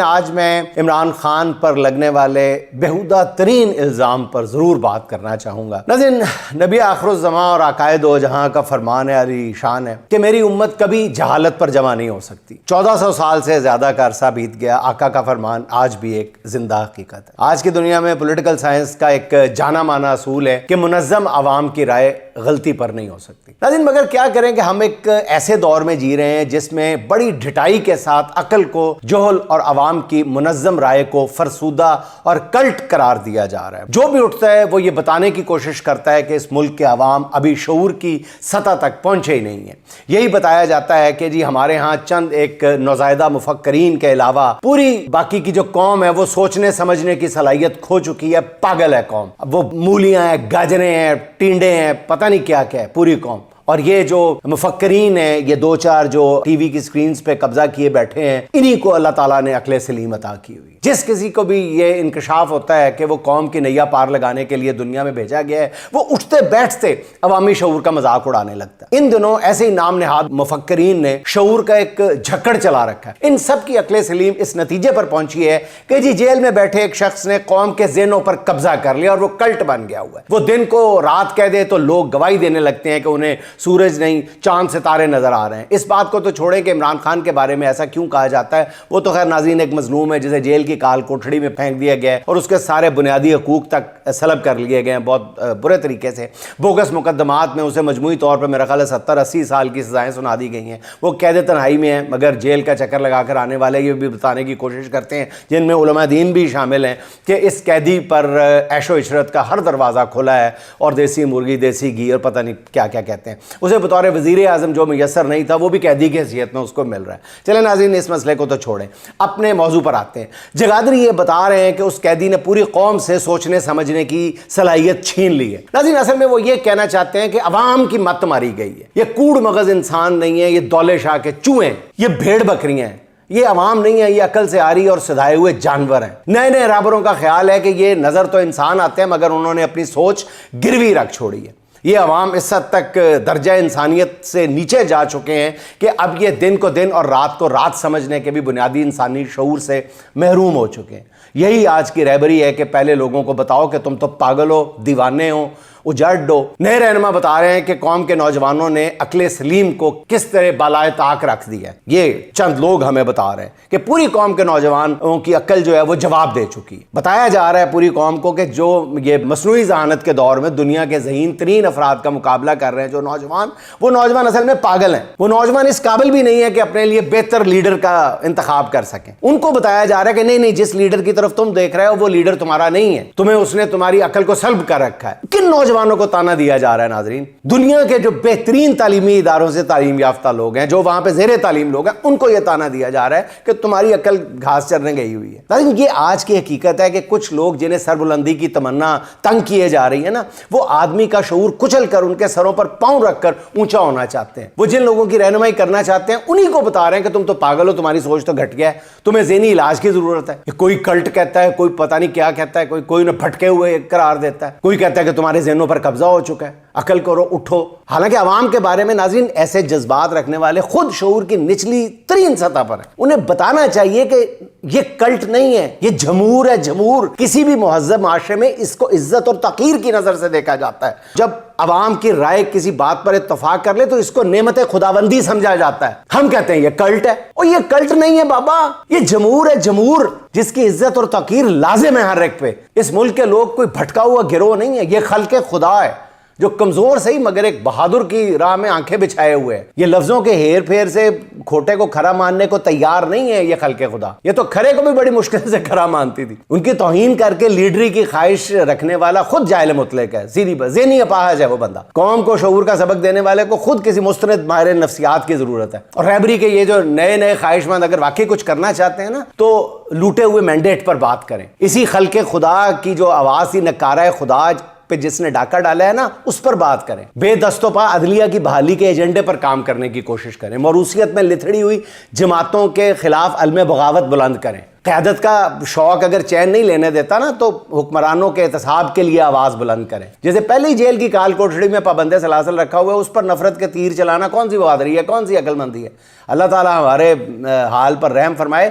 آج میں عمران خان پر لگنے والے بیہودہ ترین الزام پر ضرور بات کرنا چاہوں گا۔ ناظرین، نبی آخر الزمان اور آقائے دو جہاں کا فرمان علی شان ہے کہ میری امت کبھی جہالت پر جمع نہیں ہو سکتی۔ 1400 سال سے زیادہ کا عرصہ بیت گیا، آقا کا فرمان آج بھی ایک زندہ حقیقت ہے۔ آج کی دنیا میں پولیٹیکل سائنس کا ایک جانا مانا اصول ہے کہ منظم عوام کی رائے غلطی پر نہیں ہو سکتی۔ ناظرین، مگر کیا کریں کہ ہم ایک ایسے دور میں جی رہے ہیں جس میں بڑی ڈھٹائی کے ساتھ عقل کو جہل اور عوام کی منظم رائے کو فرسودہ اور کلٹ قرار دیا جا رہا ہے۔ جو بھی اٹھتا ہے وہ یہ بتانے کی کوشش کرتا ہے کہ اس ملک کے عوام ابھی شعور کی سطح تک پہنچے ہی نہیں ہیں۔ یہی بتایا جاتا ہے کہ جی ہمارے ہاں چند ایک نوزائیدہ مفکرین کے علاوہ پوری باقی کی جو قوم ہے وہ سوچنے سمجھنے کی صلاحیت کھو چکی ہے، پاگل ہے قوم، وہ مولیاں ہیں، گاجریں ہیں، ٹینڈے ہیں، پتہ نہیں کیا کیا ہے پوری قوم۔ اور یہ جو مفکرین ہیں، یہ دو چار جو ٹی وی کی سکرینز پہ قبضہ کیے بیٹھے ہیں، انہی کو اللہ تعالیٰ نے عقل سلیم عطا کی ہوئی۔ جس کسی کو بھی یہ انکشاف ہوتا ہے کہ وہ قوم کی نیا پار لگانے کے لیے دنیا میں بھیجا گیا ہے، وہ اٹھتے بیٹھتے عوامی شعور کا مذاق اڑانے لگتا ہے۔ ان دنوں ایسے ہی نام نہاد مفکرین نے شعور کا ایک جھکڑ چلا رکھا ہے۔ ان سب کی عقل سلیم اس نتیجے پر پہنچی ہے کہ جی جیل میں بیٹھے ایک شخص نے قوم کے ذہنوں پر قبضہ کر لیا اور وہ کلٹ بن گیا ہوا ہے۔ وہ دن کو رات کہہ دے تو لوگ گواہی دینے لگتے ہیں کہ انہیں سورج نہیں چاند ستارے نظر آ رہے ہیں۔ اس بات کو تو چھوڑیں کہ عمران خان کے بارے میں ایسا کیوں کہا جاتا ہے، وہ تو خیر ناظرین ایک مظلوم ہے جسے جیل کی کال کوٹھڑی میں پھینک دیا گیا ہے اور اس کے سارے بنیادی حقوق تک سلب کر لیے گئے ہیں بہت برے طریقے سے۔ بوگس مقدمات میں اسے مجموعی طور پر میرا خیال ہے 70-80 سال کی سزائیں سنا دی گئی ہیں۔ وہ قید تنہائی میں ہیں مگر جیل کا چکر لگا کر آنے والے یہ بھی بتانے کی کوشش کرتے ہیں، جن میں علماء دین بھی شامل ہیں، کہ اس قیدی پر عیش و عشرت کا ہر دروازہ کھلا ہے اور دیسی مرغی، دیسی گھی اور پتہ نہیں کیا کیا کہتے ہیں۔ اسے بطور وزیر اعظم جو میسر نہیں تھا وہ بھی قیدی کی حیثیت میں اس کو مل رہا ہے۔ چلیں ناظرین، اس مسئلے کو تو چھوڑیں، اپنے موضوع پر آتے ہیں۔ جگادری یہ بتا رہے ہیں کہ اس قیدی نے پوری قوم سے سوچنے سمجھنے کی صلاحیت چھین لی ہے۔ ناظرین، اصل میں وہ یہ کہنا چاہتے ہیں کہ عوام کی مت ماری گئی ہے۔ یہ کوڑ مغز انسان نہیں ہے، یہ دولے شاہ کے چوہے ہیں، یہ بھیڑ بکریاں ہیں، یہ عوام نہیں ہے، یہ عقل سے آری اور سدھائے ہوئے جانور ہیں۔ نئے نئے رابروں کا خیال ہے کہ یہ نظر تو انسان آتے ہیں مگر انہوں نے اپنی سوچ گروی رکھ چھوڑی ہے۔ یہ عوام اس حد تک درجہ انسانیت سے نیچے جا چکے ہیں کہ اب یہ دن کو دن اور رات کو رات سمجھنے کے بھی بنیادی انسانی شعور سے محروم ہو چکے ہیں۔ یہی آج کی رہبری ہے کہ پہلے لوگوں کو بتاؤ کہ تم تو پاگل ہو، دیوانے ہو، اجڑ ہو۔ نئے رہنما بتا رہے ہیں کہ قوم کے نوجوانوں نے عقل سلیم کو کس طرح بالائے طاق رکھ دیا ہے۔ یہ چند لوگ ہمیں بتا رہے ہیں کہ پوری قوم کے نوجوانوں کی عقل جو ہے وہ جواب دے چکی۔ بتایا جا رہا ہے پوری قوم کو کہ جو یہ مصنوعی ذہانت کے دور میں دنیا کے ذہین ترین افراد کا مقابلہ کر رہے ہیں جو نوجوان، وہ نوجوان اصل میں پاگل ہیں۔ وہ نوجوان اس قابل بھی نہیں ہے کہ اپنے لیے بہتر لیڈر کا انتخاب کر سکیں۔ ان کو بتایا جا رہا ہے کہ نہیں نہیں، جس لیڈر کی طرف تم دیکھ رہے ہو وہ لیڈر تمہارا نہیں ہے، تمہیں اس نے تمہاری عقل کو سلب کر رکھا ہے۔ کن نوجوانوں کو تانا دیا جا رہا ہے ناظرین؟ دنیا کے جو بہترین تعلیمی اداروں سے تعلیم یافتہ لوگ ہیں، جو وہاں پہ زیر تعلیم لوگ ہیں، ان کو یہ تانا دیا جا رہا ہے کہ تمہاری عقل گھاس چرنے گئی ہوئی ہے۔ ناظرین، یہ آج کی حقیقت ہے کہ کچھ لوگ جنہیں سربلندی کی تمنا تنگ کیے جا رہی ہے نا، وہ آدمی کا شعور کچل کر ان کے سروں پر پاؤں رکھ کر اونچا ہونا چاہتے ہیں۔ وہ جن لوگوں کی رہنمائی کرنا چاہتے ہیں انہی کو بتا رہے ہیں کہ تم تو پاگل ہو، تمہاری سوچ تو گھٹ گیا ہے، تمہیں ذہنی علاج کی ضرورت ہے۔ کوئی کلٹ کہتا ہے، کوئی پتہ نہیں کیا کہتا ہے، کوئی انہیں بھٹکے ہوئے قرار دیتا ہے، کوئی کہتا ہے کہ تمہارے ذہنوں پر قبضہ ہو چکا ہے، عقل کرو، اٹھو۔ حالانکہ عوام کے بارے میں ناظرین ایسے جذبات رکھنے والے خود شعور کی نچلی ترین سطح پر ہیں۔ انہیں بتانا چاہیے کہ یہ کلٹ نہیں ہے، یہ جمہور ہے، جمہور۔ کسی بھی مہذب معاشرے میں اس کو عزت اور توقیر کی نظر سے دیکھا جاتا ہے۔ جب عوام کی رائے کسی بات پر اتفاق کر لے تو اس کو نعمت خداوندی سمجھا جاتا ہے۔ ہم کہتے ہیں یہ کلٹ ہے، اور یہ کلٹ نہیں ہے بابا، یہ جمہور ہے، جمہور، جس کی عزت اور توقیر لازم ہے ہر ایک پہ۔ اس ملک کے لوگ کوئی بھٹکا ہوا گروہ نہیں ہے، یہ خلق خدا ہے جو کمزور صحیح مگر ایک بہادر کی راہ میں آنکھیں بچھائے ہوئے ہیں۔ یہ لفظوں کے ہیر پھیر سے کھوٹے کو کھرا ماننے کو تیار نہیں ہے یہ خلق خدا۔ یہ تو کھرے کو بھی بڑی مشکل سے کھرا مانتی تھی۔ ان کی توہین کر کے لیڈری کی خواہش رکھنے والا خود جاہل مطلق ہے، سیدھی بات، ذہنی اپاہج ہے وہ بندہ۔ قوم کو شعور کا سبق دینے والے کو خود کسی مستند ماہر نفسیات کی ضرورت ہے۔ اور رہبری کے یہ جو نئے خواہش مند اگر واقعی کچھ کرنا چاہتے ہیں نا تو لوٹے ہوئے مینڈیٹ پر بات کریں۔ اسی خلق خدا کی جو آواز تھی، نکارہ خدا پہ جس نے ڈاکہ ڈالا ہے نا، اس پر بات کریں۔ بے دست و پا عدلیہ کی بحالی کے ایجنڈے پر کام کرنے کی کوشش کریں۔ موروثیت میں لتھڑی ہوئی جماعتوں کے خلاف علم بغاوت بلند کریں۔ قیادت کا شوق اگر چین نہیں لینے دیتا نا تو حکمرانوں کے احتساب کے لیے آواز بلند کریں۔ جیسے پہلے ہی جیل کی کال کوٹڑی میں پابند سلاسل رکھا ہوا ہے، اس پر نفرت کے تیر چلانا کون سی بہادری ہے، کون سی عقل مندی ہے؟ اللہ تعالیٰ ہمارے حال پر رحم فرمائے